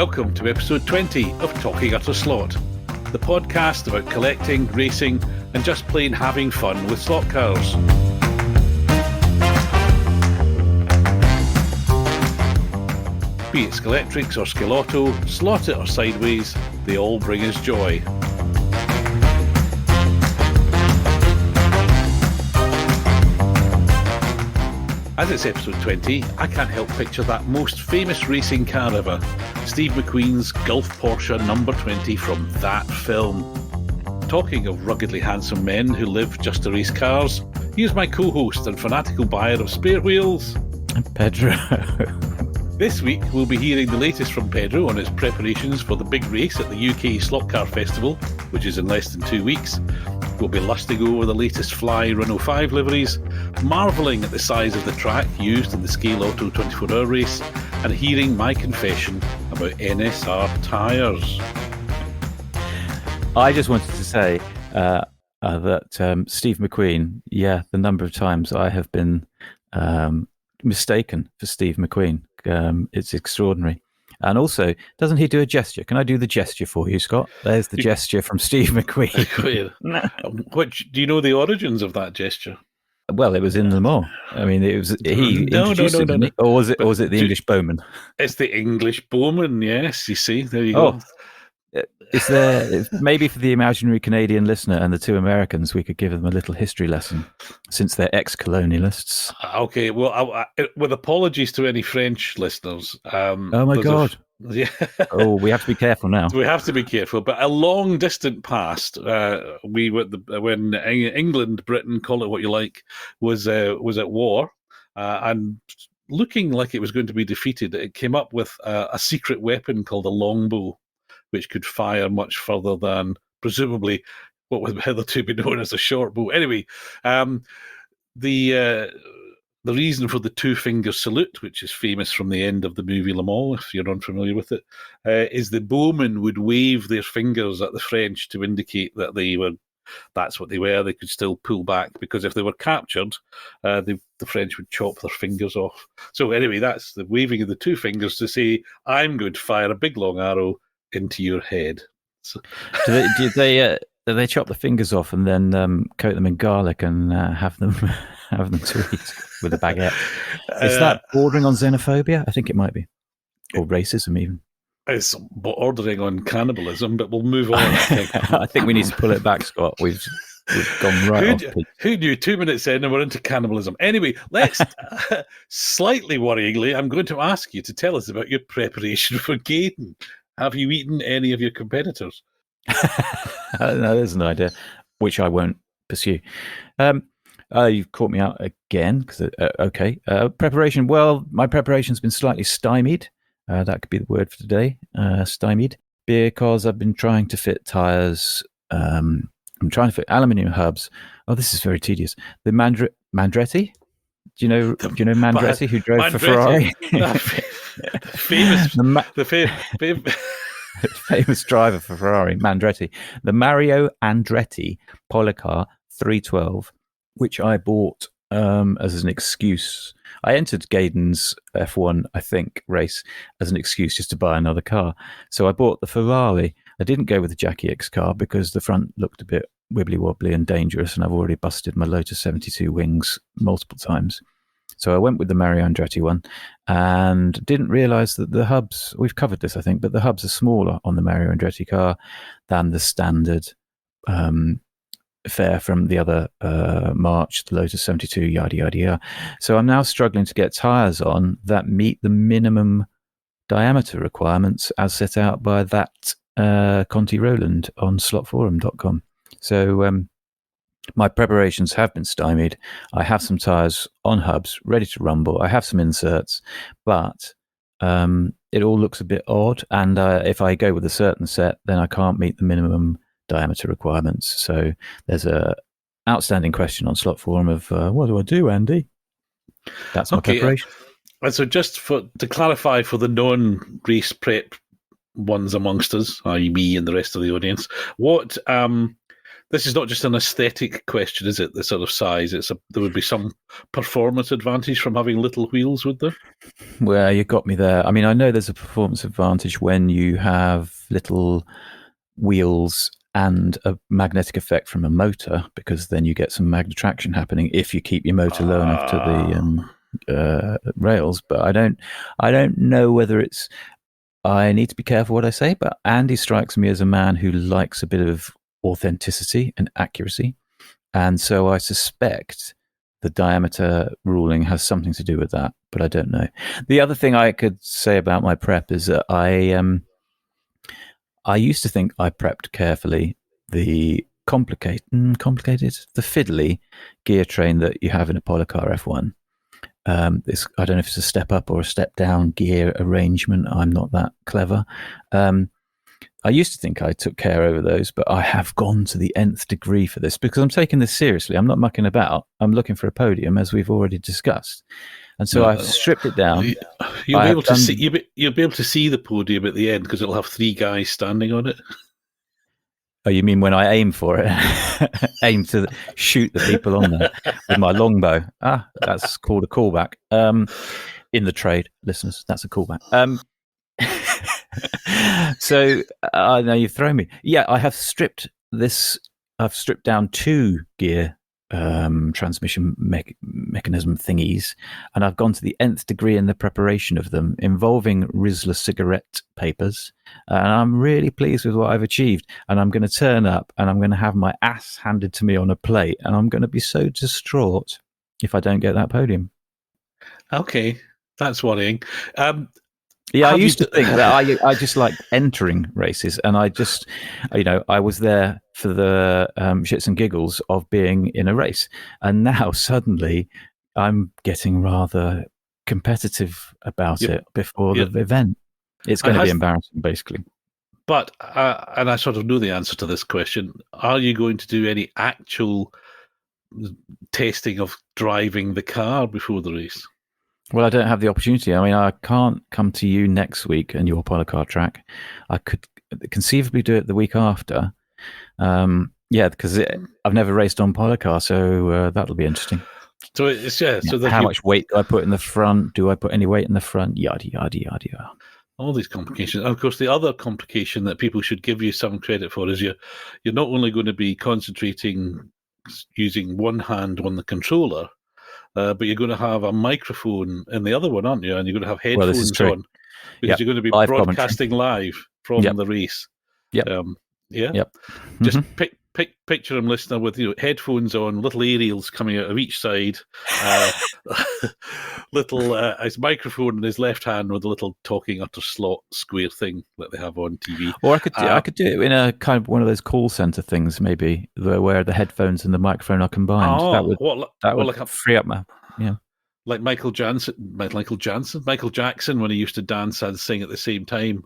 Welcome to episode 20 of Talking Utter Slot, the podcast about collecting, racing, and just plain having fun with slot cars. Be it Skeletrix or Skelotto, slot it or sideways, they all bring us joy. As it's episode 20, I can't help picture that most famous racing car ever, Steve McQueen's Gulf Porsche number 20 from that film. Talking of ruggedly handsome men who live just to race cars, here's my co-host and fanatical buyer of spare wheels, Pedro. This week we'll be hearing the latest from Pedro on his preparations for the big race at the UK Slot Car Festival, which is in less than 2 weeks. We'll be lusting over the latest Fly Renault 5 liveries, marvelling at the size of the track used in the Scale Auto 24-hour race, and hearing my confession about NSR tyres. I just wanted to say that Steve McQueen, the number of times I have been mistaken for Steve McQueen, it's extraordinary. And also, doesn't he do a gesture? Can I do the gesture for you, Scott? There's the gesture from Steve McQueen. Do you know the origins of that gesture? Well, it was in Le Mans. I mean, it was he introduced it, or was it the English Bowman? It's the English Bowman. Yes, you see, there you go. Is there maybe for the imaginary Canadian listener and the two Americans, we could give them a little history lesson since they're ex-colonialists? Okay, well, with apologies to any French listeners. Oh my God! Yeah. Oh, we have to be careful now. We have to be careful. But a long distant past, when England, Britain, call it what you like, was at war, and looking like it was going to be defeated, it came up with a secret weapon called a longbow, which could fire much further than, presumably, what would hitherto be known as a short bow. Anyway, the reason for the two-finger salute, which is famous from the end of the movie Le Mans, if you're unfamiliar with it, is the bowmen would wave their fingers at the French to indicate that that's what they were. They could still pull back, because if they were captured, the French would chop their fingers off. So anyway, that's the waving of the two fingers to say, I'm going to fire a big long arrow into your head. So. Do they chop the fingers off and then coat them in garlic and have them to eat with a baguette? Is that bordering on xenophobia? I think it might be, or racism even. It's bordering on cannibalism, but we'll move on. I think. I think we need to pull it back, Scott. We've gone right off. Who knew 2 minutes in and we're into cannibalism? Anyway, let's, slightly worryingly, I'm going to ask you to tell us about your preparation for Gayton. Have you eaten any of your competitors? No, there's an idea, which I won't pursue. You've caught me out again. Okay. Preparation. Well, my preparation's been slightly stymied. That could be the word for today. Stymied. Because I've been trying to fit tyres. I'm trying to fit aluminium hubs. Oh, this is very tedious. The Mandretti. Do you know Mandretti, who drove for Ferrari? Famous driver for Ferrari, Mandretti. The Mario Andretti Policar 312, which I bought as an excuse. I entered Gaydon's F1, I think, race as an excuse just to buy another car. So I bought the Ferrari. I didn't go with the Jackie X car because the front looked a bit wibbly-wobbly and dangerous, and I've already busted my Lotus 72 wings multiple times. So I went with the Mario Andretti one and didn't realise that the hubs, we've covered this, I think, but the hubs are smaller on the Mario Andretti car than the standard fare from the other March, the Lotus 72, yada, yada, yada. So I'm now struggling to get tyres on that meet the minimum diameter requirements as set out by that Conti Roland on slotforum.com. So my preparations have been stymied. I have some tyres on hubs ready to rumble. I have some inserts, but it all looks a bit odd. And if I go with a certain set, then I can't meet the minimum diameter requirements. So there's a outstanding question on Slot Forum of what do I do, Andy? That's my preparation. And so just to clarify for the non-race prep ones amongst us, i.e. me and the rest of the audience, what This is not just an aesthetic question, is it? The sort of size. There would be some performance advantage from having little wheels, would there? Well, you got me there. I mean, I know there's a performance advantage when you have little wheels and a magnetic effect from a motor, because then you get some magnet traction happening if you keep your motor low enough to the rails. But I don't know whether it's. I need to be careful what I say, but Andy strikes me as a man who likes a bit of authenticity and accuracy, and so I suspect the diameter ruling has something to do with that, but I don't know. The other thing I could say about my prep is that I used to think I prepped carefully the complicated, the fiddly gear train that you have in a Policar F1. I don't know if it's a step up or a step down gear arrangement. I'm not that clever. I used to think I took care over those, but I have gone to the nth degree for this because I'm taking this seriously. I'm not mucking about. I'm looking for a podium, as we've already discussed. And so I've stripped it down. You'll be able to see the podium at the end because it'll have 3 guys standing on it. Oh, you mean when I aim for it? Aim to shoot the people on there with my longbow. That's called a callback. In the trade, listeners, that's a callback. So now you've thrown me. Yeah, I have stripped this. I've stripped down 2 gear transmission mechanism thingies, and I've gone to the nth degree in the preparation of them, involving Rizla cigarette papers. And I'm really pleased with what I've achieved. And I'm going to turn up and I'm going to have my ass handed to me on a plate, and I'm going to be so distraught if I don't get that podium. Okay, that's worrying. Yeah, I used to think that I just like entering races, and I just, I was there for the shits and giggles of being in a race. And now suddenly I'm getting rather competitive about it before the event. It's going to be embarrassing, basically. But, and I sort of know the answer to this question, are you going to do any actual testing of driving the car before the race? Well, I don't have the opportunity. I mean, I can't come to you next week and your Policar track. I could conceivably do it the week after. Because I've never raced on Policar, so that'll be interesting. So it's So how much weight do I put in the front? Do I put any weight in the front? Yada yada yada. All these complications. And of course, the other complication that people should give you some credit for is you're not only going to be concentrating using one hand on the controller, but you're going to have a microphone in the other one, aren't you? And you're going to have headphones on because you're going to be broadcasting live from the race. Yep. Yep. Just picture him, listener, with headphones on, little aerials coming out of each side, his microphone in his left hand with a little talking utter slot square thing that they have on TV. Or I could do it in a kind of one of those call center things, maybe where the headphones and the microphone are combined. That would free up my like Michael Jackson when he used to dance and sing at the same time.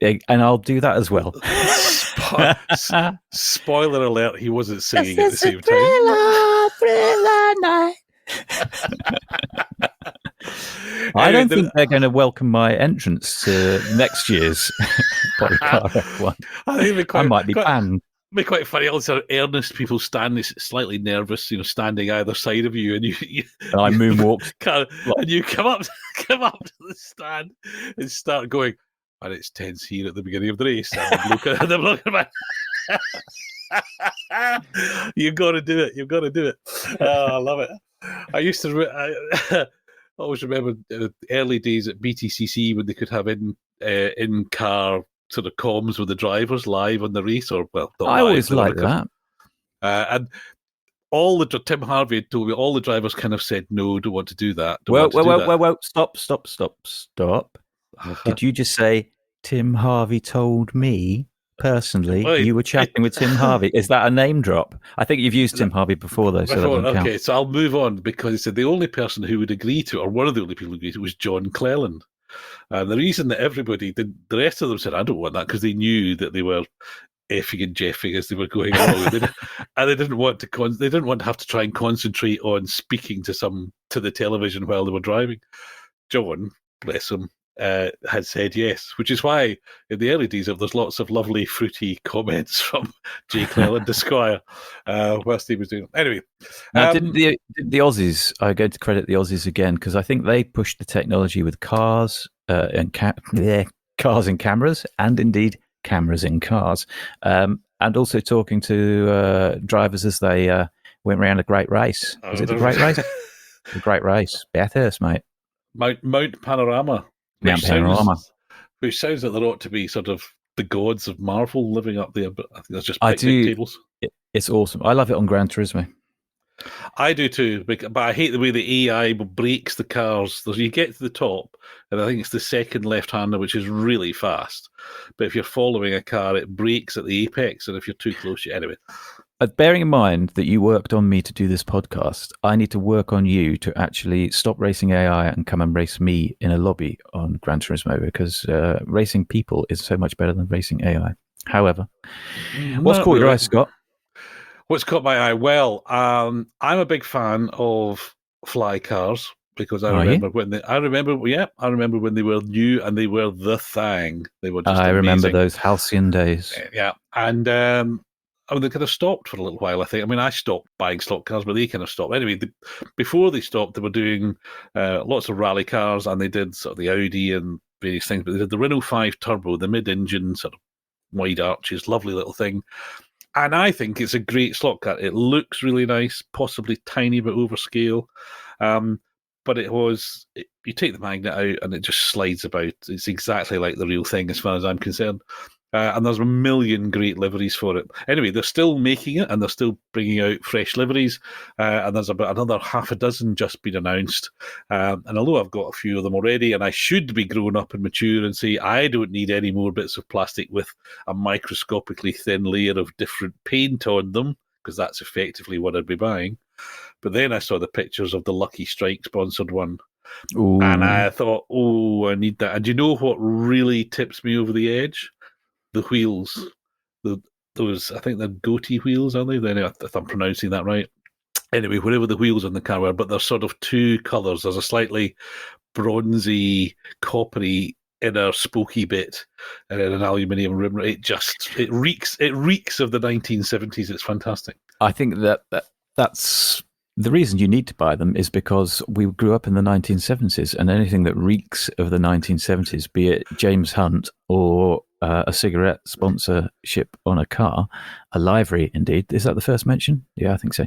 And I'll do that as well. Spoiler alert, he wasn't singing at the same time. Thriller night. I don't think they're going to welcome my entrance to next year's Policar F1. I might be banned. It'd be quite funny. All these earnest people standing, slightly nervous, standing either side of you, and and I moonwalked, and you come up to the stand and start going. And it's tense here at the beginning of the race. And I'm looking back. You've got to do it. You've got to do it. I love it. I always remember the early days at BTCC when they could have in-car sort of comms with the drivers live on the race. I always liked that. And Tim Harvey had told me all the drivers kind of said, no, don't want to do that. Well, stop. Did you just say Tim Harvey told me personally you were chatting with Tim Harvey? Is that a name drop? I think you've used Tim Harvey before, though. Okay, so I'll move on because he said the only person who would agree to, or one of the only people who agreed to, was John Cleland. And the reason that everybody did, the rest of them said, I don't want that, because they knew that they were effing and jeffing as they were going along. And they didn't want to have to try and concentrate on speaking to the television while they were driving. John, bless him, had said yes, which is why in the early days there's lots of lovely fruity comments from J. Cleland Esquire whilst he was doing. Anyway, now didn't the Aussies? I go to credit the Aussies again because I think they pushed the technology with cars and cars and cameras, and indeed cameras in cars, and also talking to drivers as they went around a great race. Was it the Great Race? The Great Race, Bathurst, mate. Mount Panorama. Mount Panorama. Which sounds like there ought to be sort of the gods of Marvel living up there, but I think that's just I picnic do. tables. It's awesome. I love it on Gran Turismo. I do too, but I hate the way the AI breaks the cars. You get to the top, and I think it's the second left-hander, which is really fast. But if you're following a car, it breaks at the apex, and if you're too close, anyway. Bearing in mind that you worked on me to do this podcast, I need to work on you to actually stop racing AI and come and race me in a lobby on Gran Turismo, because racing people is so much better than racing AI. However, what's caught your eye, Scott? What's caught my eye? Well, I'm a big fan of fly cars because I remember when they were new and they were the thing. They were just amazing. Remember those halcyon days. Yeah, and they kind of stopped for a little while, I think. I mean, I stopped buying stock cars, but they kind of stopped. Anyway, before they stopped, they were doing lots of rally cars, and they did sort of the Audi and various things, but they did the Renault 5 Turbo, the mid-engine, sort of wide arches, lovely little thing. And I think it's a great slot car. It looks really nice, possibly tiny bit overscale. But you take the magnet out and it just slides about. It's exactly like the real thing as far as I'm concerned. And there's a million great liveries for it. Anyway, they're still making it and they're still bringing out fresh liveries. And there's about another half a dozen just been announced. And although I've got a few of them already, and I should be grown up and mature and say, I don't need any more bits of plastic with a microscopically thin layer of different paint on them, because that's effectively what I'd be buying. But then I saw the pictures of the Lucky Strike sponsored one. Ooh. And I thought, I need that. And do you know what really tips me over the edge? The wheels, those, I think they're goatee wheels, aren't they? If I'm pronouncing that right. Anyway, whatever the wheels on the car were, but they're sort of two colours. There's a slightly bronzy, coppery inner spokey bit, and then an aluminium rim. It reeks of the 1970s. It's fantastic. I think that's the reason you need to buy them is because we grew up in the 1970s, and anything that reeks of the 1970s, be it James Hunt or a cigarette sponsorship on a car, a livery, indeed. Is that the first mention? Yeah, I think so.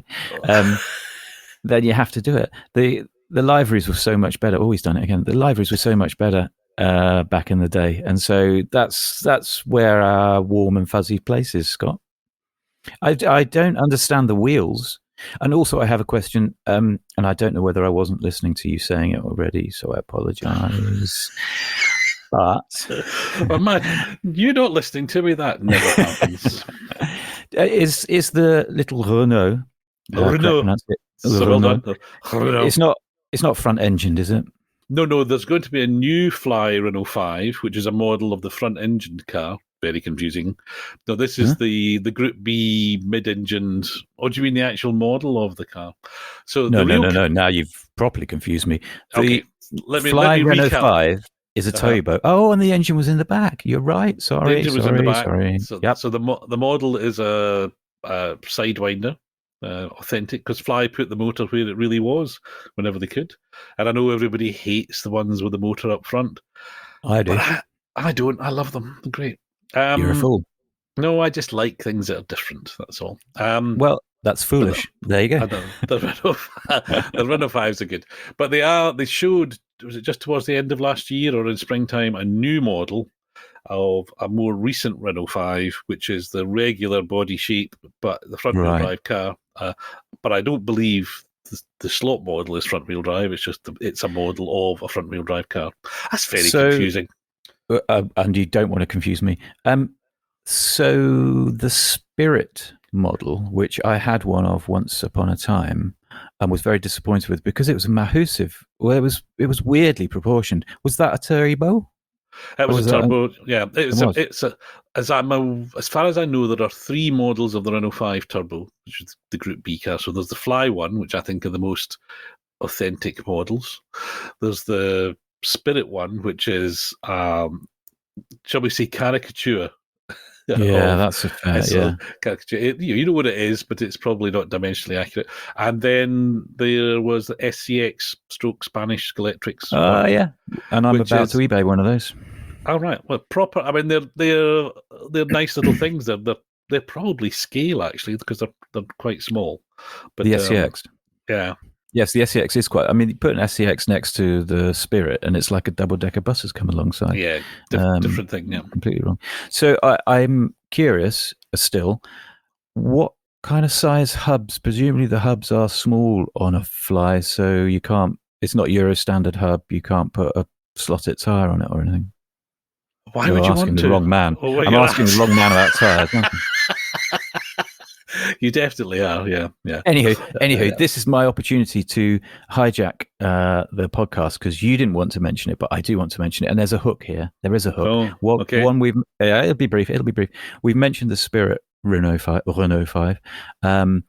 Then you have to do it. The liveries were so much better. Always done it again. The liveries were so much better back in the day, and so that's where our warm and fuzzy place is, Scott. I don't understand the wheels. And also, I have a question, and I don't know whether I wasn't listening to you saying it already, so I apologise. But well, man, you're not listening to me. That never happens. Is the little Renault? Renault. It's not front engined, is it? No. There's going to be a new Fly Renault 5, which is a model of the front engined car. Very confusing. No, this is the Group B mid-engined. Oh, do you mean the actual model of the car? So no. Now you've properly confused me. Okay, let me Renault recap. 5 is a towboat. Oh, and the engine was in the back. You're right. Sorry. The engine was in the back. Sorry. So the model is a sidewinder, authentic, because Fly put the motor where it really was whenever they could. And I know everybody hates the ones with the motor up front. I do. But I don't. I love them. They're great. You're a fool. No, I just like things that are different. That's all. Well, that's foolish. There you go. The Renault 5s are good, but they showed, was it just towards the end of last year or in springtime, a new model of a more recent Renault 5, which is the regular body shape, but the front-wheel drive car. But I don't believe the slot model is front-wheel drive. It's just it's a model of a front-wheel drive car. That's very confusing. And you don't want to confuse me. So the Spirit model, which I had one of once upon a time, and was very disappointed with because it was a Mahusiv. Well, it was weirdly proportioned. Was that a turbo? It was a turbo. Yeah, it's as far as I know, there are 3 models of the Renault 5 Turbo, which is the Group B car. So there's the Fly one, which I think are the most authentic models. There's the Spirit one, which is, shall we say, caricature. Yeah, that's a fair. Yeah, caricature. You know what it is, but it's probably not dimensionally accurate. And then there was the SCX stroke Spanish Skeletrix. Yeah, and I'm about to eBay one of those. All right, well, proper. I mean, they're nice little things. They're probably scale actually because they're quite small. But the SCX, yeah. Yes, the SCX is quite. I mean, you put an SCX next to the Spirit, and it's like a double-decker bus has come alongside. Yeah, different thing. Yeah, completely wrong. So I'm curious still, what kind of size hubs? Presumably, the hubs are small on a Fly, so you can't. It's not Euro standard hub. You can't put a slotted tire on it or anything. Why would you want to? The wrong man. I'm asking the wrong man about tires. You definitely are, yeah. Anywho, this is my opportunity to hijack the podcast because you didn't want to mention it, but I do want to mention it. And there's a hook here. There is a hook. Okay. One it'll be brief. We've mentioned the Spirit Renault 5, and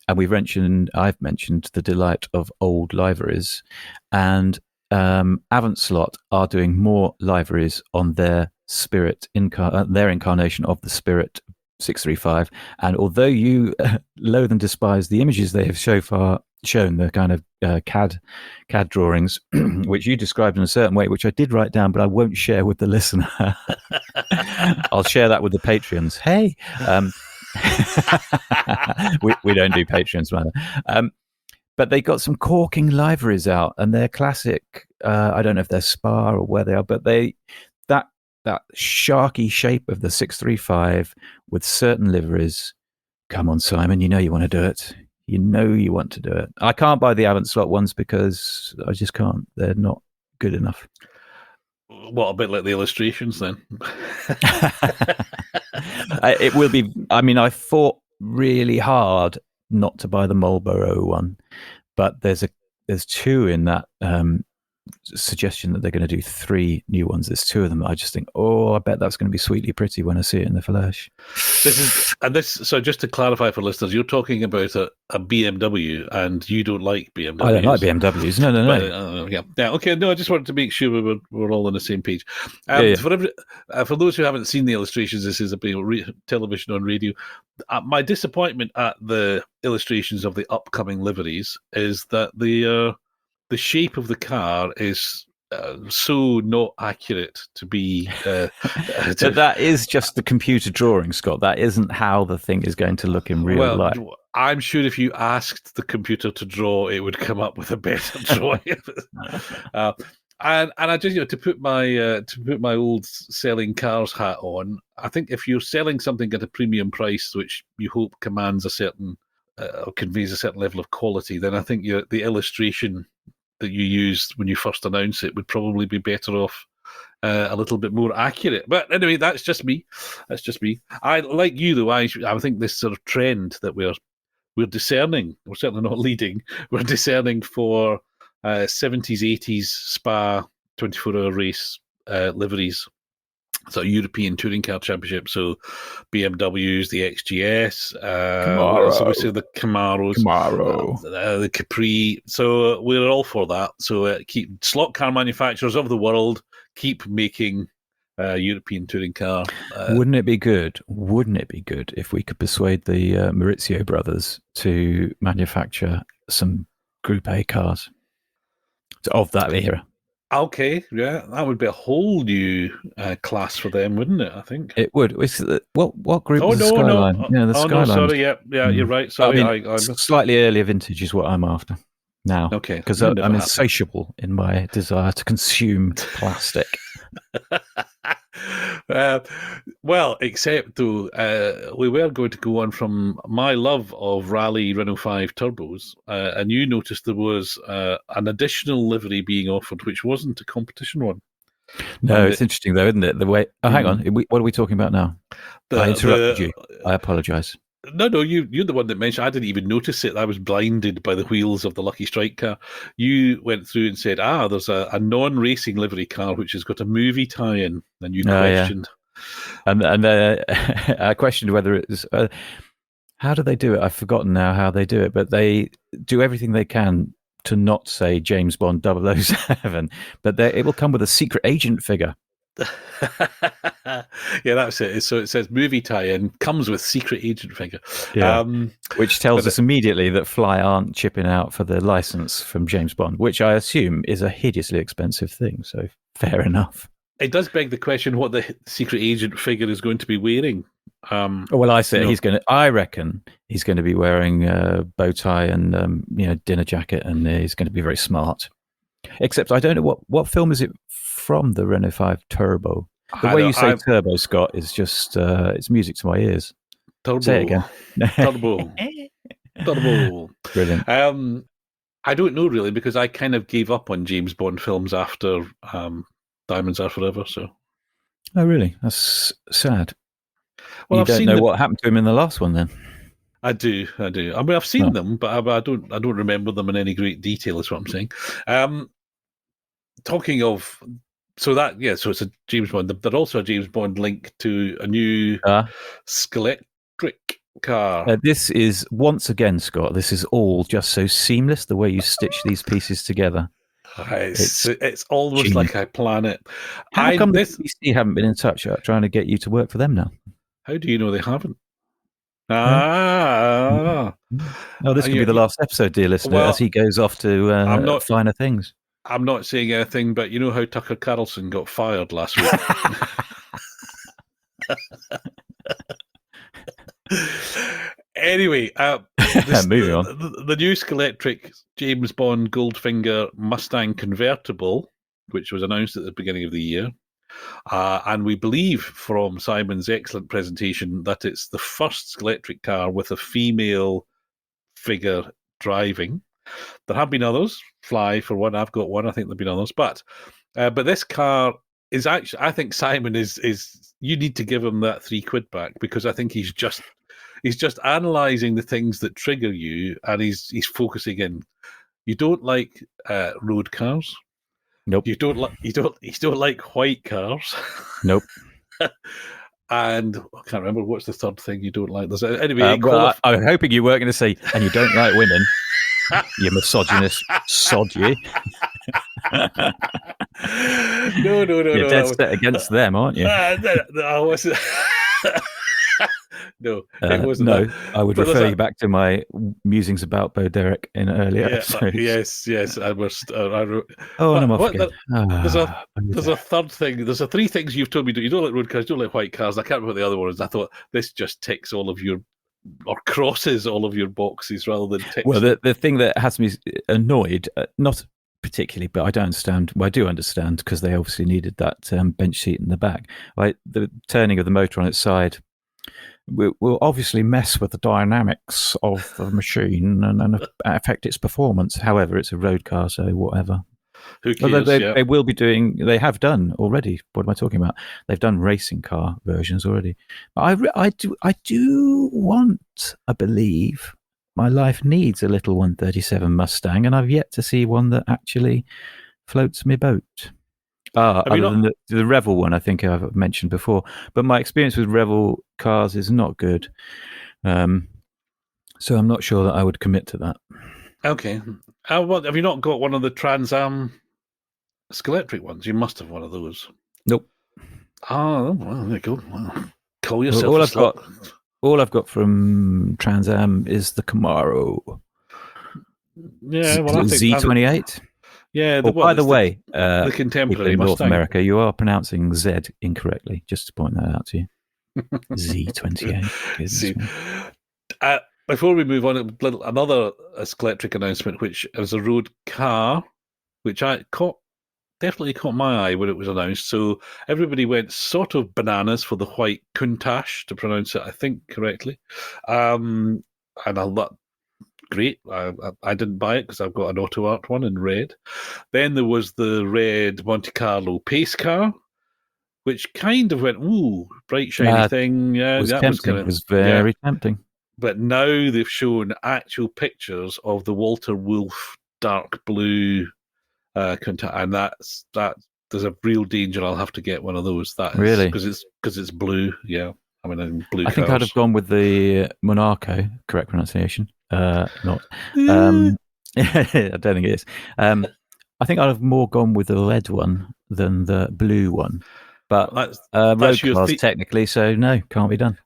I've mentioned the delight of old liveries, and Avant Slot are doing more liveries on their Spirit their incarnation of the Spirit 635, and although you loathe and despise the images they have so far shown, the kind of CAD drawings, which you described in a certain way, which I did write down, but I won't share with the listener. I'll share that with the Patreons. Hey, we don't do Patreons, rather. But they got some corking liveries out, and they're classic. I don't know if they're Spa or where they are, but that sharky shape of the 635 with certain liveries. Come on, Simon, you know you want to do it. You know you want to do it. I can't buy the Avant Slot ones because I just can't. They're not good enough. Well, a bit like the illustrations then. It will be. I mean, I fought really hard not to buy the Marlboro one, but there's two in that suggestion that they're going to do 3 new ones. There's 2 of them. I just think, I bet that's going to be sweetly pretty when I see it in the flesh. So just to clarify for listeners, you're talking about a BMW, and you don't like BMWs. I don't like BMWs. No. Yeah. Okay. No, I just wanted to make sure we're all on the same page. For those who haven't seen the illustrations, this is about television on radio. My disappointment at the illustrations of the upcoming liveries is that the shape of the car is so not accurate to be. But that is just the computer drawing, Scott. That isn't how the thing is going to look in real life. I'm sure if you asked the computer to draw, it would come up with a better drawing. And I just to put my old selling cars hat on, I think if you're selling something at a premium price, which you hope commands a certain or conveys a certain level of quality, then I think the illustration that you used when you first announced it would probably be better off a little bit more accurate. But anyway, that's just me. I like you though. I think this sort of trend that we're discerning. We're certainly not leading. We're discerning for 70s, 80s Spa 24-hour race liveries. So European Touring Car Championship, so BMWs, the XGS, so we say the Camaros, the Capri. So we're all for that. So keep slot car manufacturers of the world keep making European touring car. Wouldn't it be good? Wouldn't it be good if we could persuade the Maurizio brothers to manufacture some Group A cars of that era? Okay, yeah, that would be a whole new class for them, wouldn't it? I think it would. What group? The Skyline. No. The Skyline. No, sorry, yeah, you're right. Sorry, I'm slightly earlier vintage is what I'm after now. Okay, because I'm insatiable in my desire to consume plastic. Well, except though, we were going to go on from my love of Rally Renault 5 turbos, and you noticed there was an additional livery being offered, which wasn't a competition one. No, it's interesting though, isn't it? The way. Oh, hang on. What are we talking about now? I interrupted you. I apologise. No, you're the one that mentioned. I didn't even notice it. I was blinded by the wheels of the Lucky Strike car. You went through and said, there's a non-racing livery car which has got a movie tie-in, and you questioned. Yeah. And I questioned whether it was... how do they do it? I've forgotten now how they do it, but they do everything they can to not say James Bond 007, but it will come with a secret agent figure. Yeah, that's it. So it says movie tie-in comes with secret agent figure. Yeah. Which tells us immediately that Fly aren't chipping out for the license from James Bond, which I assume is a hideously expensive thing. So fair enough. It does beg the question what the secret agent figure is going to be wearing. Well, I say I reckon he's going to be wearing a bow tie and dinner jacket, and he's going to be very smart. Except I don't know what film is it from, the Renault 5 Turbo. The way you say turbo, Scott, is just it's music to my ears. Turbo. Say it again. Turbo. Brilliant. I don't know really, because I kind of gave up on James Bond films after Diamonds Are Forever. So. Oh, really? That's sad. Well, you don't know what happened to him in the last one, then? I do. I mean, I've seen them, but I don't remember them in any great detail. Is what I'm saying. Talking of, so it's a James Bond. There's also a James Bond link to a new Skeletric car. This is, once again, Scott, this is all just so seamless, the way you stitch these pieces together. It's almost genius. Like I plan it. How come the BBC haven't been in touch trying to get you to work for them now? How do you know they haven't? Oh, this could be the last episode, dear listener, as he goes off to finer things. I'm not saying anything, but you know how Tucker Carlson got fired last week? Anyway, moving on. The new Skeletric James Bond Goldfinger Mustang convertible, which was announced at the beginning of the year, and we believe from Simon's excellent presentation that it's the first Skeletric car with a female figure driving. There have been others. Fly, for one, I've got one. I think there've been others, but this car is actually. I think Simon is. You need to give him that £3 back, because I think he's just analysing the things that trigger you, and he's focusing in. You don't like road cars. Nope. You don't like white cars. Nope. And I can't remember what's the third thing you don't like. Anyway, I'm hoping you weren't going to say, and you don't like women. You misogynist sod, you. No. You're dead set against them, aren't you? No, it wasn't. No, I would refer you back to my musings about Bo Derek in earlier episodes. Yes. I must. I'm off again. There's a third thing. There's three things you've told me. You don't like road cars, you don't like white cars. I can't remember what the other one is. I thought this just ticks all of your, or crosses all of your boxes rather than ticks. Well, the thing that has me annoyed, not particularly, but I don't understand. Well, I do understand, because they obviously needed that bench seat in the back. The turning of the motor on its side will obviously mess with the dynamics of the machine and affect its performance. However, it's a road car, so whatever. Who cares? They will be doing. They have done already. What am I talking about? They've done racing car versions already. But I do want. I believe my life needs a little 137 Mustang, and I've yet to see one that actually floats my boat. Other than the Revel one, I think I've mentioned before. But my experience with Revel cars is not good. So I'm not sure that I would commit to that. Okay. Have you not got one of the Trans Am Skeletric ones? You must have one of those. Nope. Oh, well, there you go. Well, call yourself all I've got from Trans Am is the Camaro. Yeah, well, I think Z28. Yeah. By the way, the contemporary in North Mustang. America, you are pronouncing Z incorrectly. Just to point that out to you. Z28. Before we move on, another Skeletric announcement, which is a road car, which definitely caught my eye when it was announced. So everybody went sort of bananas for the white Countach, to pronounce it, I think, correctly. And great. I didn't buy it because I've got an Auto Art one in red. Then there was the red Monte Carlo pace car, which kind of went, ooh, bright shiny thing. Yeah, that was very tempting. But now they've shown actual pictures of the Walter Wolf dark blue Countach, and that there's a real danger I'll have to get one of those. Really? Because it's blue. Yeah, I mean, in blue. I think I'd have gone with the Monaco, correct pronunciation. I don't think it is. I think I'd have more gone with the red one than the blue one. But road that's your cars technically, so no, can't be done.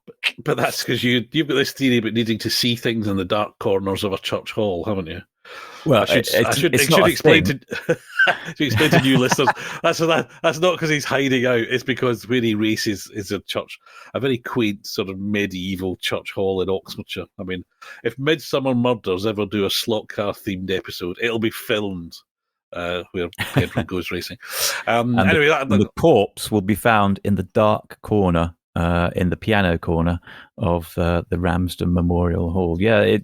But that's because you've got this theory about needing to see things in the dark corners of a church hall, haven't you? Well, I should explain to new listeners. That's not because he's hiding out. It's because where he races is a church, a very quaint sort of medieval church hall in Oxfordshire. I mean, if Midsummer Murders ever do a slot car themed episode, it'll be filmed where Pedro goes racing. Anyway, the corpse will be found in the dark corner, in the piano corner of the Ramsden Memorial Hall. Yeah,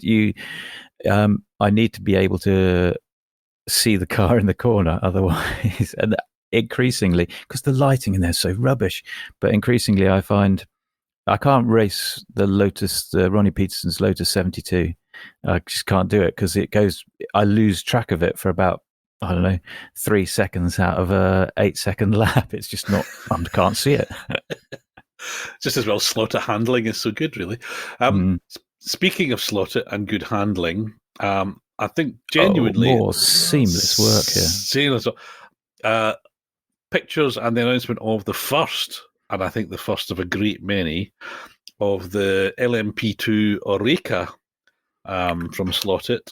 I need to be able to see the car in the corner, otherwise, and increasingly, because the lighting in there is so rubbish, but increasingly I find I can't race the Lotus, Ronnie Peterson's Lotus 72. I just can't do it because I lose track of it for about, I don't know, 3 seconds out of a 8-second lap. It's just not, I can't see it. Just as well, slaughter handling is so good, really. Speaking of slaughter and good handling, I think genuinely more seamless work here. Seamless. Pictures and the announcement of the first, and I think the first of a great many, of the LMP2 Oreca from Slotted.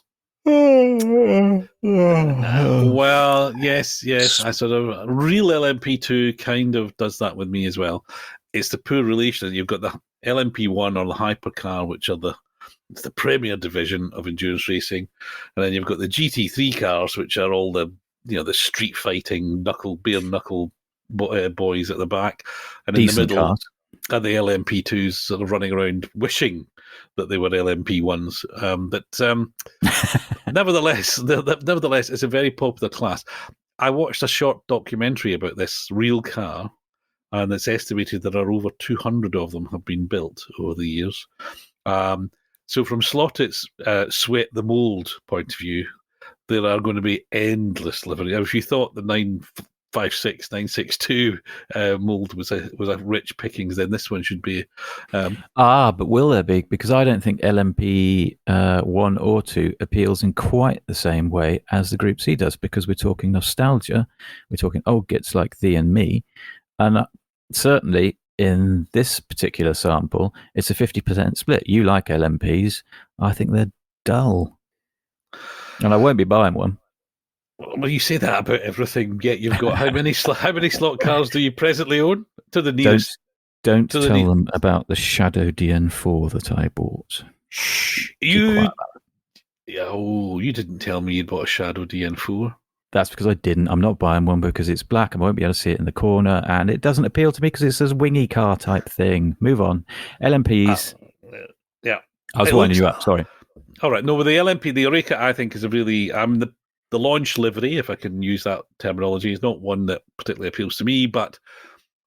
Well, yes. I sort of real LMP2 kind of does that with me as well. It's the poor relation. You've got the LMP1 or the hypercar, which are it's the premier division of endurance racing, and then you've got the GT3 cars, which are all the street fighting bare knuckle boys at the back, and decent in the middle cars. are the LMP2s sort of running around wishing that they were LMP1s. Nevertheless, it's a very popular class. I watched a short documentary about this real car, and it's estimated there are over 200 of them have been built over the years. So from Sloted's sweat the mould point of view, there are going to be endless livery. If you thought the 956, 962 mould was a rich pickings, then this one should be. But will there be? Because I don't think LMP 1 or 2 appeals in quite the same way as the Group C does, because we're talking nostalgia. We're talking old gits like thee and me. And certainly in this particular sample, it's a 50% split. You like LMPs. I think they're dull. And I won't be buying one. Well, you say that about everything, yet you've got how many slot cars do you presently own? To the nearest. Don't tell them about the Shadow DN4 that I bought. Shh. You didn't tell me you'd bought a Shadow DN4. That's because I didn't. I'm not buying one because it's black. I won't be able to see it in the corner, and it doesn't appeal to me because it's a wingy car type thing. Move on. LMPs. Yeah. I was winding you up. Sorry. All right. No, with the LMP, the Oreca, I think is a really the launch livery, if I can use that terminology, is not one that particularly appeals to me, but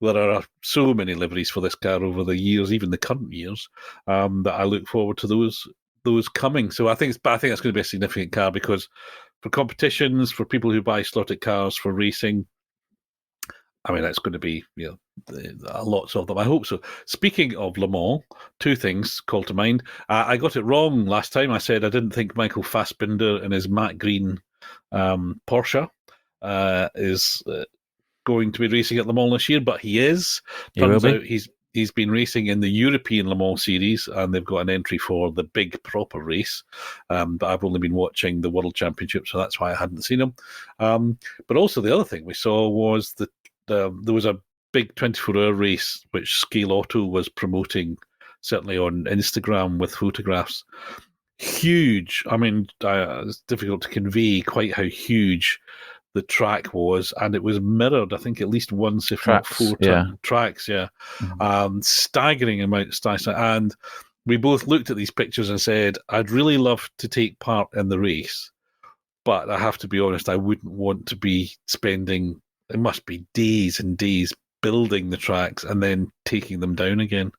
there are so many liveries for this car over the years, even the current years, that I look forward to those coming. So I think that's going to be a significant car because for competitions, for people who buy slotted cars for racing, I mean, that's going to be lots of them. I hope so. Speaking of Le Mans, 2 things call to mind. I got it wrong last time. I said I didn't think Michael Fassbinder in his matte green Porsche is going to be racing at Le Mans this year, but he is. Turns out he's been racing in the European Le Mans series, and they've got an entry for the big proper race. But I've only been watching the World Championship, so that's why I hadn't seen him. But also the other thing we saw was that there was a big 24-hour race which Scale Auto was promoting, certainly on Instagram with photographs. Huge. I mean, it's difficult to convey quite how huge the track was, and it was mirrored, I think, at least once, if not 4 tracks. Yeah, staggering amount of style. And we both looked at these pictures and said, "I'd really love to take part in the race, but I have to be honest, I wouldn't want to be spending. It must be days and days building the tracks and then taking them down again."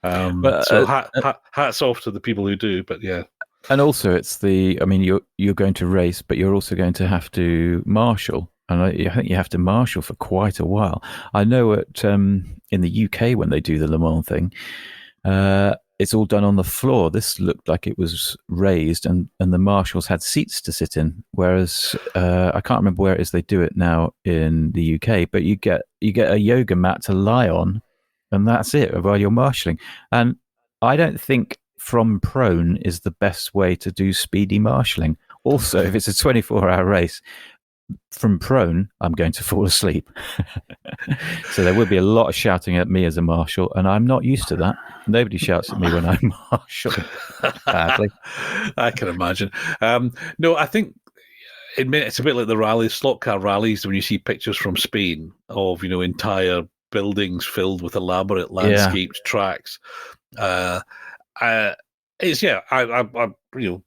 So hats off to the people who do. But yeah. And also, you're going to race, but you're also going to have to marshal, and I think you have to marshal for quite a while. I know in the UK when they do the Le Mans thing, it's all done on the floor. This looked like it was raised, and the marshals had seats to sit in. Whereas I can't remember where it is they do it now in the UK, but you get a yoga mat to lie on, and that's it while you're marshalling. And I don't think from prone is the best way to do speedy marshalling. Also, if it's a 24-hour race, from prone, I'm going to fall asleep. So there would be a lot of shouting at me as a marshal, and I'm not used to that. Nobody shouts at me when I'm marshalling badly. I can imagine. No, I think it's a bit like the rallies, slot car rallies, when you see pictures from Spain of, entire buildings filled with elaborate landscaped tracks.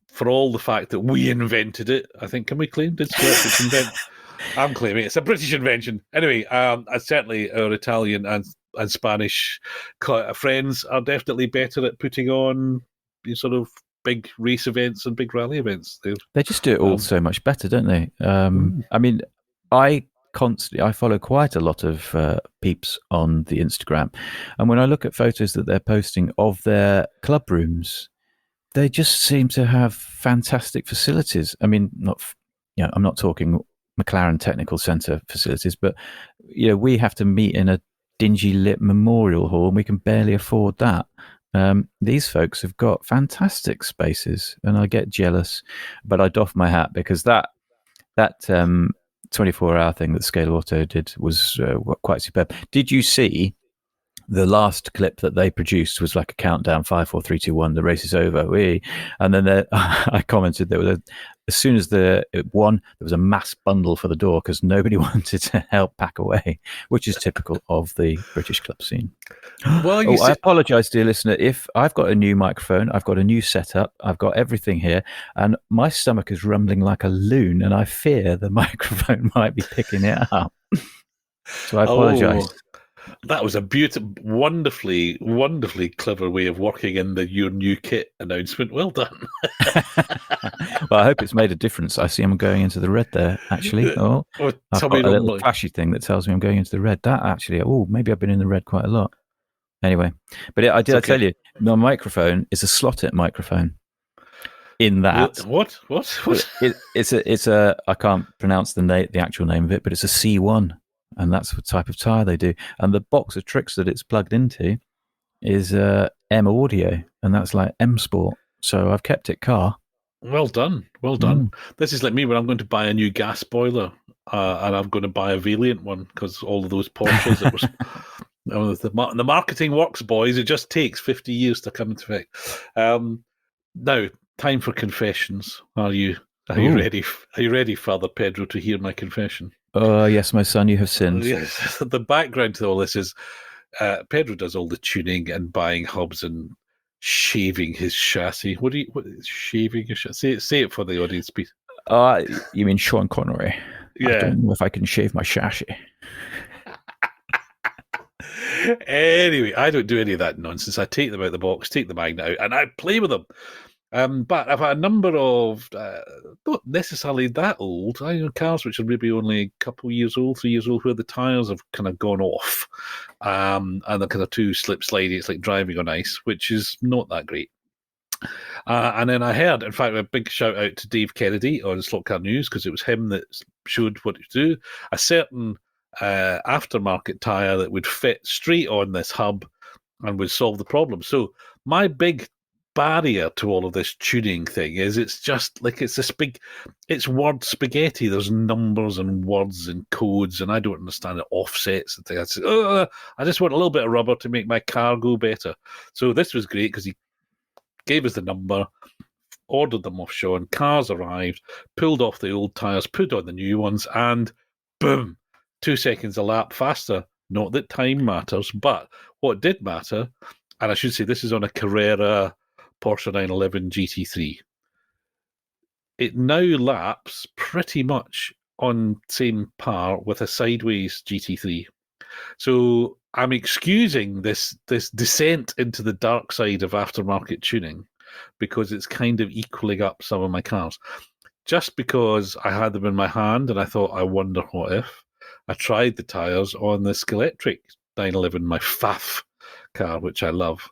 For all the fact that we invented it, I think, can we claim? Did Celtics invent? I'm claiming it's a British invention. Anyway, certainly our Italian and Spanish friends are definitely better at putting on these sort of big race events and big rally events. They just do it all so much better, don't they? I mean, I follow quite a lot of peeps on the Instagram, and when I look at photos that they're posting of their club rooms, they just seem to have fantastic facilities. I mean, I'm not talking McLaren Technical Centre facilities, but we have to meet in a dingy lit memorial hall, and we can barely afford that. These folks have got fantastic spaces, and I get jealous, but I doff my hat because that 24-hour thing that Scale Auto did was quite superb. Did you see the last clip that they produced? Was like a countdown: 5, 4, 3, 2, 1. The race is over. And then I commented that as soon as it won, there was a mass bundle for the door because nobody wanted to help pack away, which is typical of the British club scene. Well, I apologise, dear listener, if I've got a new microphone, I've got a new setup, I've got everything here, and my stomach is rumbling like a loon, and I fear the microphone might be picking it up. So I apologise. That was a beautiful, wonderfully, wonderfully clever way of working in your new kit announcement. Well done. Well, I hope it's made a difference. I see I'm going into the red there, actually. I've got a little flashy thing that tells me I'm going into the red. That actually, maybe I've been in the red quite a lot. Anyway, but I tell you, my microphone is a slotted microphone. In that, what? It's a I can't pronounce the actual name of it, but it's a C1. And that's the type of tyre they do. And the box of tricks that it's plugged into is M Audio, and that's like M Sport. So I've kept it car. Well done. This is like me when I'm going to buy a new gas boiler, and I'm going to buy a Valiant one because all of those Porsches that the marketing works, boys. It just takes 50 years to come into effect. Now, time for confessions. Are you ready? Are you ready, Father Pedro, to hear my confession? Oh, yes, my son, you have sinned. Yes. The background to all this is Pedro does all the tuning and buying hubs and shaving his chassis. What shaving his chassis? Say it for the audience, please. You mean Sean Connery? Yeah. I don't know if I can shave my chassis. Anyway, I don't do any of that nonsense. I take them out of the box, take the magnet out, and I play with them. But I've had a number of, not necessarily that old, cars which are maybe only a couple years old, 3 years old, where the tyres have kind of gone off. And they're kind of too slip-slidey. It's like driving on ice, which is not that great. And then I heard, in fact, a big shout out to Dave Kennedy on Slot Car News, because it was him that showed what to do. A certain aftermarket tyre that would fit straight on this hub and would solve the problem. So my big barrier to all of this tuning thing is it's just like it's word spaghetti. There's numbers and words and codes, and I don't understand it, offsets and things. I just want a little bit of rubber to make my car go better. So this was great because he gave us the number, ordered them off Sean, cars arrived, pulled off the old tyres, put on the new ones, and boom, 2 seconds a lap faster. Not that time matters, but what did matter, and I should say this is on a Carrera Porsche 911 GT3. It now laps pretty much on same par with a sideways GT3. So I'm excusing this descent into the dark side of aftermarket tuning because it's kind of equaling up some of my cars. Just because I had them in my hand and I thought, I wonder what if. I tried the tyres on the Skeletric 911, my faff car, which I love,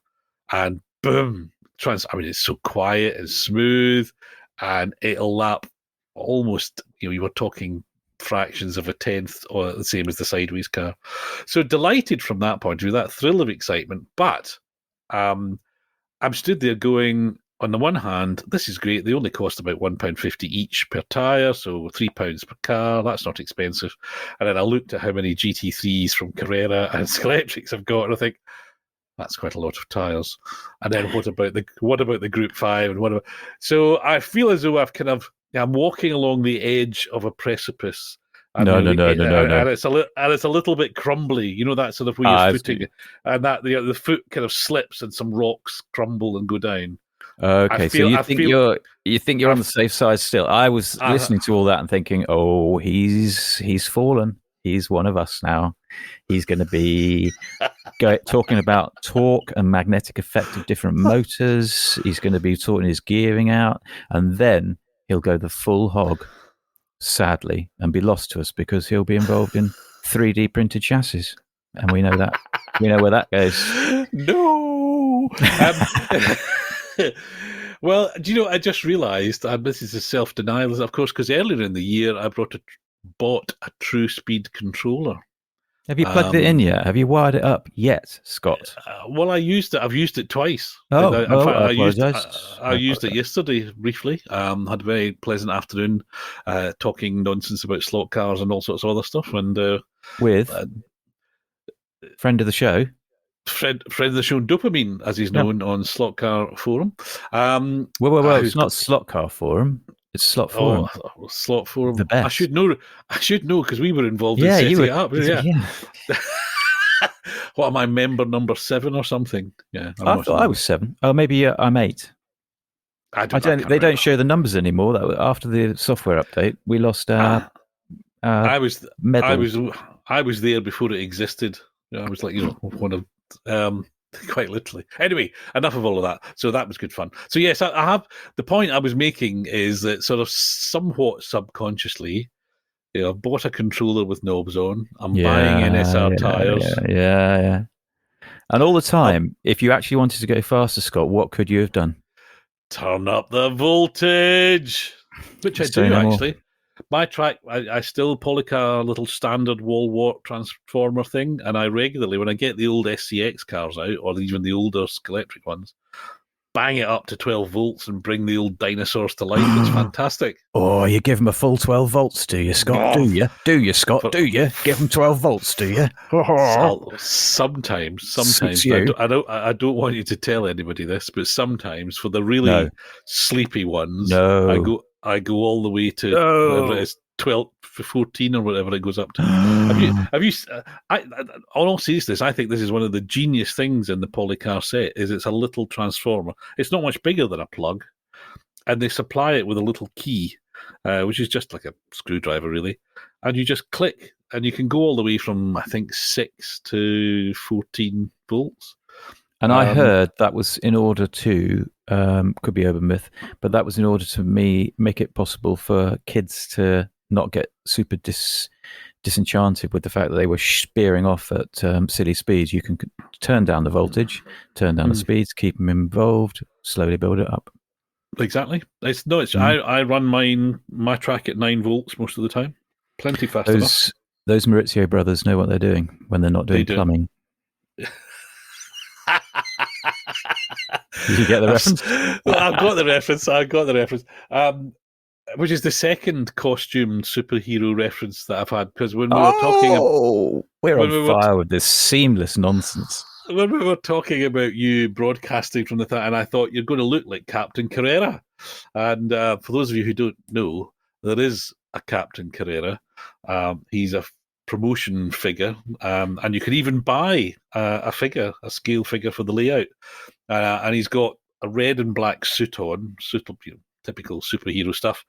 and boom. It's so quiet and smooth, and it'll lap almost, you were talking fractions of a tenth or the same as the sideways car. So delighted from that point of view, that thrill of excitement. But I'm stood there going, on the one hand, this is great. They only cost about £1.50 each per tyre, so £3 per car. That's not expensive. And then I looked at how many GT3s from Carrera and Electrics I've got, and I think, that's quite a lot of tyres. And then what about the Group 5 and whatever? So I feel as though I'm walking along the edge of a precipice. And No. And it's a little bit crumbly. That sort of where you're footing, and that the foot kind of slips and some rocks crumble and go down. Okay, so you think you're on the safe side still. I was listening to all that and thinking, oh, he's fallen. He's one of us now. He's going to be talking about torque and magnetic effect of different motors. He's going to be sorting his gearing out, and then he'll go the full hog, sadly, and be lost to us because he'll be involved in 3D printed chassis, and we know that. We know where that goes. No. Well, do you know? I just realised, and this is a self-denial, of course, because earlier in the year I bought a true speed controller. Have you plugged it in yet? Have you wired it up yet, Scott? Well, I used it. I've used it twice. I used it yesterday briefly. Had a very pleasant afternoon talking nonsense about slot cars and all sorts of other stuff. And with friend of the show, friend of the show, Dopamine, as he's known on Slot Car Forum. Well, it's not Slot Car Forum. It's Slot Forum. Oh, Slot Forum. The best. I should know because we were involved in setting it up. Yeah. What am I, member number 7 or something? Yeah. I thought I was 7. Oh, maybe I'm 8. They don't show the numbers anymore. After the software update, we lost our medal. I was there before it existed. I was like, one of quite literally. Anyway, enough of all of that. So that was good fun. So yes, I have, the point I was making is that sort of somewhat subconsciously, I've bought a controller with knobs on. I'm buying NSR tires. Yeah. And all the time, if you actually wanted to go faster, Scott, what could you have done? Turn up the voltage, which I do actually. My track, I still Policar little standard wall wart transformer thing, and I regularly, when I get the old SCX cars out, or even the older electric ones, bang it up to 12 volts and bring the old dinosaurs to life. It's fantastic. Oh, you give them a full 12 volts, do you, Scott? Do you? Do you, Scott? Do you? Give them 12 volts, do you? Sometimes. I don't want you to tell anybody this, but sometimes for the really sleepy ones, I go all the way to whatever it is, 12, 14 or whatever it goes up to. Have you? On all seriousness, I think this is one of the genius things in the Policar set. Is it's a little transformer. It's not much bigger than a plug, and they supply it with a little key, which is just like a screwdriver, really. And you just click, and you can go all the way from I think 6 to 14 volts. And I heard that was in order to, could be urban myth, but that was in order to make it possible for kids to not get super disenchanted with the fact that they were spearing off at silly speeds. You can turn down the voltage, turn down the speeds, keep them involved, slowly build it up. Exactly. I run my track at 9 volts most of the time. Plenty fast enough. Those Maurizio brothers know what they're doing when they're not doing plumbing. Did you get the reference? I got the reference. Which is the second costumed superhero reference that I've had, because when we were talking, we're on fire with this seamless nonsense. When we were talking about you broadcasting from and I thought you're going to look like Captain Carrera. And for those of you who don't know, there is a Captain Carrera. He's a promotion figure, and you can even buy a scale figure for the layout. And he's got a red and black suit on, typical superhero stuff.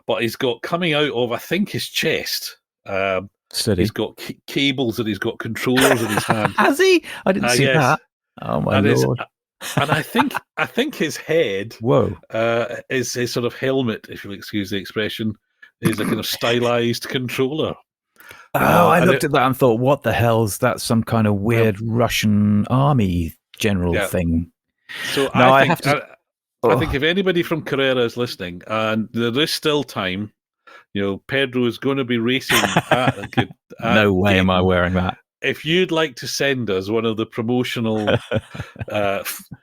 But he's got coming out of, I think, his chest. He's got cables and he's got controllers in his hand. Has he? I didn't see that. Oh my Lord! And I think his head, is his sort of helmet, if you'll excuse the expression, is a kind of stylized controller. I looked at that and thought, what the hell's that? Some kind of weird Russian army general thing. So No, I have think to. I think if anybody from Carrera is listening, and there is still time, Pedro is going to be racing at No way am I Gayton. wearing that. If you'd like to send us one of the promotional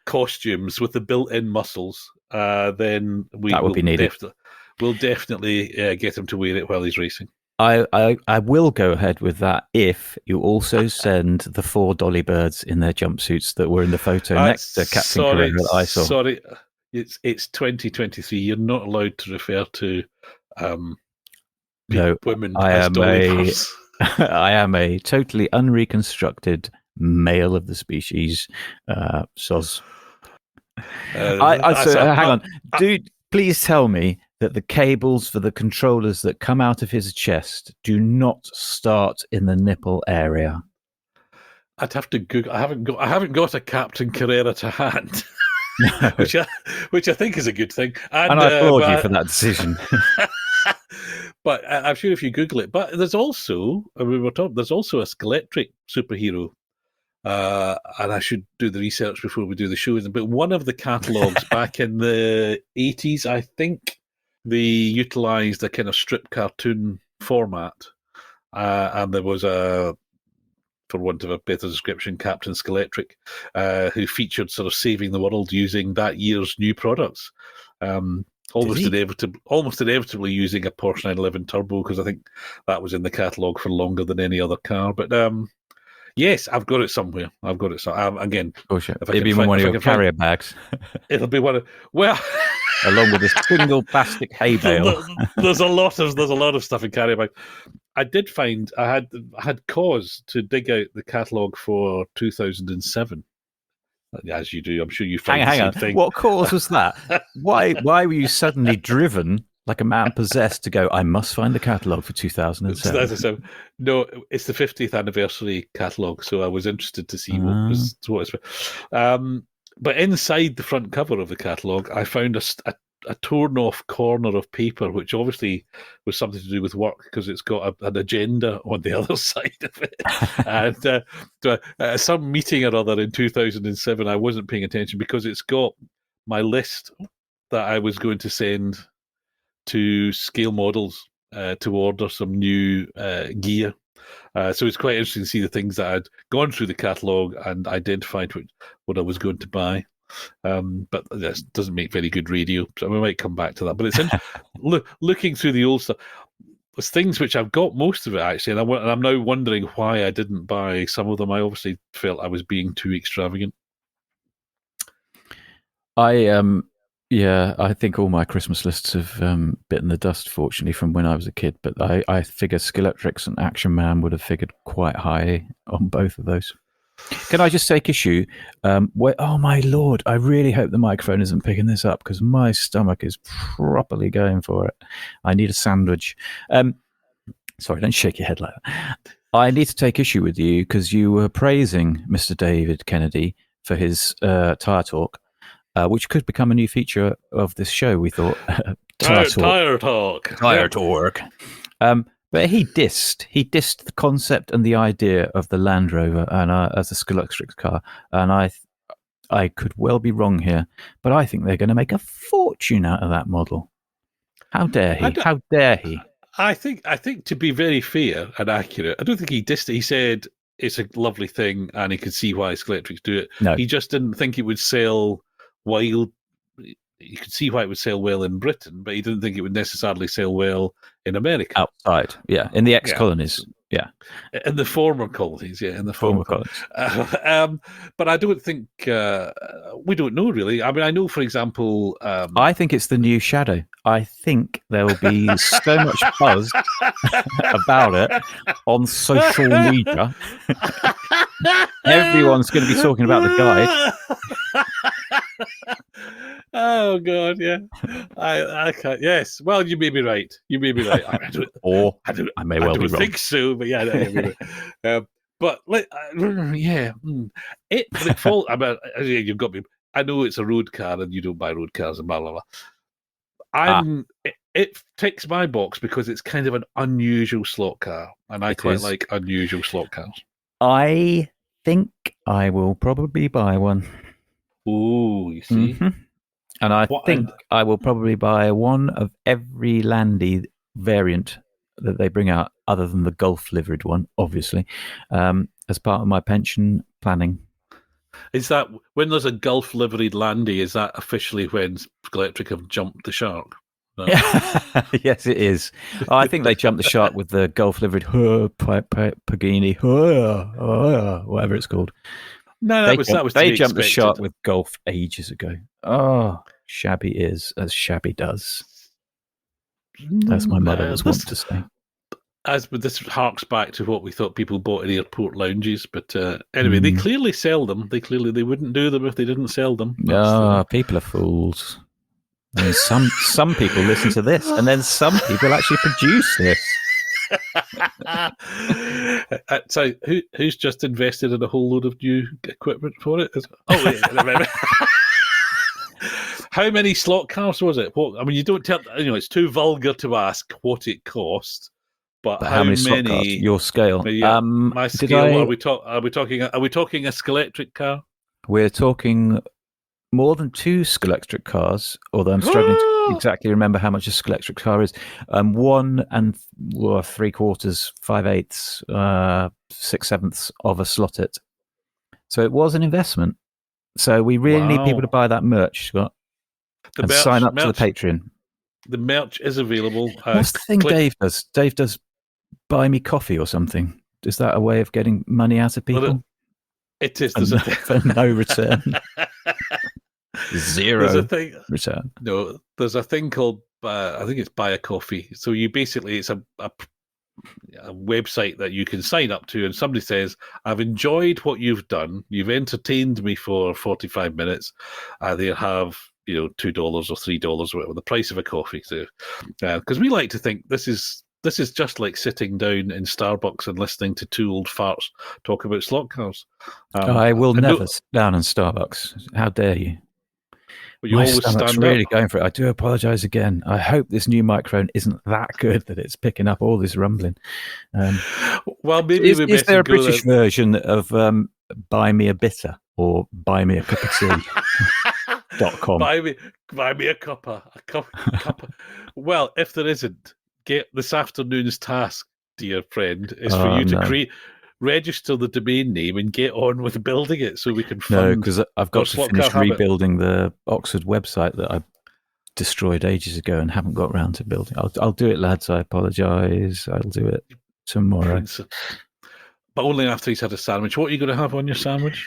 costumes with the built-in muscles, then That would be needed. We'll definitely get him to wear it while he's racing. I will go ahead with that if you also send the 4 Dolly birds in their jumpsuits that were in the photo next to Captain Carrera that I saw. Sorry, it's 2023. You're not allowed to refer to women as Dolly birds. I am a totally unreconstructed male of the species. Soz. Hang on. Dude, please tell me that the cables for the controllers that come out of his chest do not start in the nipple area. I'd have to Google. I haven't got a Captain Carrera to hand, no. which I think is a good thing. And I applaud you for that decision. But I'm sure if you Google it, but there's also there's also a Skeletric superhero. And I should do the research before we do the show. But one of the catalogues back in the 80s, I think, they utilised a kind of strip cartoon format. And there was for want of a better description, Captain Skeletric, who featured sort of saving the world using that year's new products. Almost inevitably using a Porsche 911 Turbo, because I think that was in the catalogue for longer than any other car. But yes, I've got it somewhere. Again, it'll be one of your carrier bags. It'll be one of along with a single plastic hay bale. There's a lot of stuff in carrier bags. I did find I had cause to dig out the catalogue for 2007. As you do, I'm sure you found the same thing. What cause was that? Why were you suddenly driven like a man possessed to go, I must find the catalogue for 2007? No, it's the 50th anniversary catalogue, so I was interested to see what it's. But inside the front cover of the catalogue, I found a torn-off corner of paper, which obviously was something to do with work, because it's got an agenda on the other side of it. And some meeting or other in 2007, I wasn't paying attention, because it's got my list that I was going to send to scale models to order some new gear. So it's quite interesting to see the things that I'd gone through the catalogue and identified what I was going to buy. But this doesn't make very good radio, so we might come back to that. But it's looking through the old stuff. There's things which I've got most of it, actually, and I'm now wondering why I didn't buy some of them. I obviously felt I was being too extravagant. I think all my Christmas lists have bitten the dust, fortunately, from when I was a kid. But I figure Skeletrix and Action Man would have figured quite high on both of those. Can I just take issue? Oh, my Lord, I really hope the microphone isn't picking this up, because my stomach is properly going for it. I need a sandwich. Sorry, don't shake your head like that. I need to take issue with you, because you were praising Mr. David Kennedy for his tyre talk. Which could become a new feature of this show, we thought. Tire talk. But he dissed the concept and the idea of the Land Rover and as a Skeletrix car. And I could well be wrong here, but I think they're going to make a fortune out of that model. How dare he? How dare he? I think to be very fair and accurate, I don't think he dissed it. He said it's a lovely thing and he could see why Skeletrix do it. No. He just didn't think it would sell. While you could see why it would sell well in Britain, but he didn't think it would necessarily sell well in America. Outside, yeah. In the ex-colonies, yeah. In the former colonies, yeah. In the former colonies. But I don't think... we don't know, really. I mean, I know, for example... I think it's the new Shadow. I think there will be so much buzz about it on social media. Everyone's going to be talking about the guide. Oh God, yeah. I can't. Yes. Well, you may be right. I may well be wrong. I think so, but yeah. But yeah, it falls. I mean, you've got me. I know it's a road car, and you don't buy road cars, and blah blah blah. It ticks my box because it's kind of an unusual slot car, and I quite like unusual slot cars. I think I will probably buy one. Oh, you see. Mhm. And I think I will probably buy one of every Landy variant that they bring out, other than the Golf liveried one, obviously, as part of my pension planning. Is that when there's a Gulf liveried Landy? Is that officially when Electric have jumped the shark? No. Yes, it is. I think they jumped the shark with the Golf liveried Pagini, whatever it's called. No, they jumped the shark with Golf ages ago. Oh, shabby is as shabby does. As my mother was wont to say. This harks back to what we thought people bought in airport lounges, but anyway, they clearly sell them. They wouldn't do them if they didn't sell them. People are fools. I mean, some people listen to this, and then some people actually produce this. So, who's just invested in a whole load of new equipment for it? How many slot cars was it? I mean, you don't tell. It's too vulgar to ask what it cost. But how many slot cars? Your scale. My scale. Are we talking a Scalextric car? We're talking more than 2 Scalextric cars, although I'm struggling to exactly remember how much a Scalextric car is. 1 and 3/4, 5/8, 6/7 of a slot it. So it was an investment. So we really need people to buy that merch, Scott, and sign up to the Patreon. The merch is available. What's the thing Dave does? Dave does buy me coffee or something. Is that a way of getting money out of people? Well, it is. For no return. Zero return. No, there's a thing called, I think it's Buy a Coffee. So it's a website that you can sign up to, and somebody says, I've enjoyed what you've done. You've entertained me for 45 minutes. They have, $2 or $3, whatever, the price of a coffee. So, because we like to think this is just like sitting down in Starbucks and listening to 2 old farts talk about slot cars. I will never sit down in Starbucks. How dare you? Well, you My always stomach's stand really up. going for it. I do apologise again. I hope this new microphone isn't that good that it's picking up all this rumbling. Well, maybe is there a British version of Buy Me a Bitter or Buy Me a Cup of Tea.com? Buy me a cuppa. Well, if there isn't, get this afternoon's task, dear friend, is for you to register the domain name and get on with building it so we can fund. No, because I've got to finish rebuilding the Oxford website that I destroyed ages ago and haven't got around to building. I'll do it, lads. I apologise. I'll do it tomorrow. But only after he's had a sandwich. What are you going to have on your sandwich?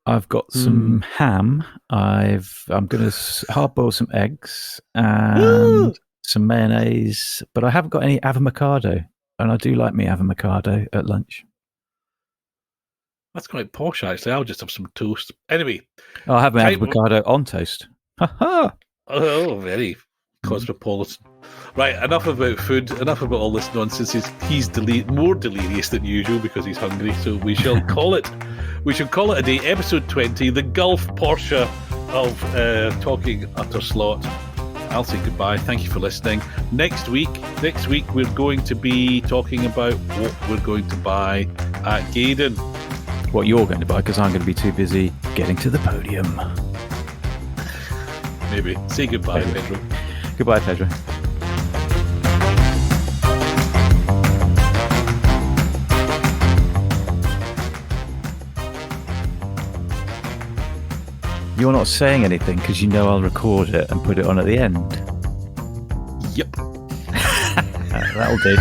I've got some ham. I'm going to hard-boil some eggs and some mayonnaise, but I haven't got any avocado. And I do like me avocado at lunch. That's quite posh, actually. I'll just have some toast. Anyway. I'll have my avocado on toast. Ha-ha! Oh, very cosmopolitan. Right, enough about food, enough about all this nonsense. He's more delirious than usual because he's hungry, so we shall call it. We shall call it a day. Episode 20, the Gulf Porsche of Talking Utter Slot. I'll say goodbye. Thank you for listening. Next week, we're going to be talking about what we're going to buy at Gaydon. What you're going to buy, because I'm going to be too busy getting to the podium. Maybe. Say goodbye, Pedro. Goodbye, Pedro. You're not saying anything because you know I'll record it and put it on at the end. Yep. That'll do.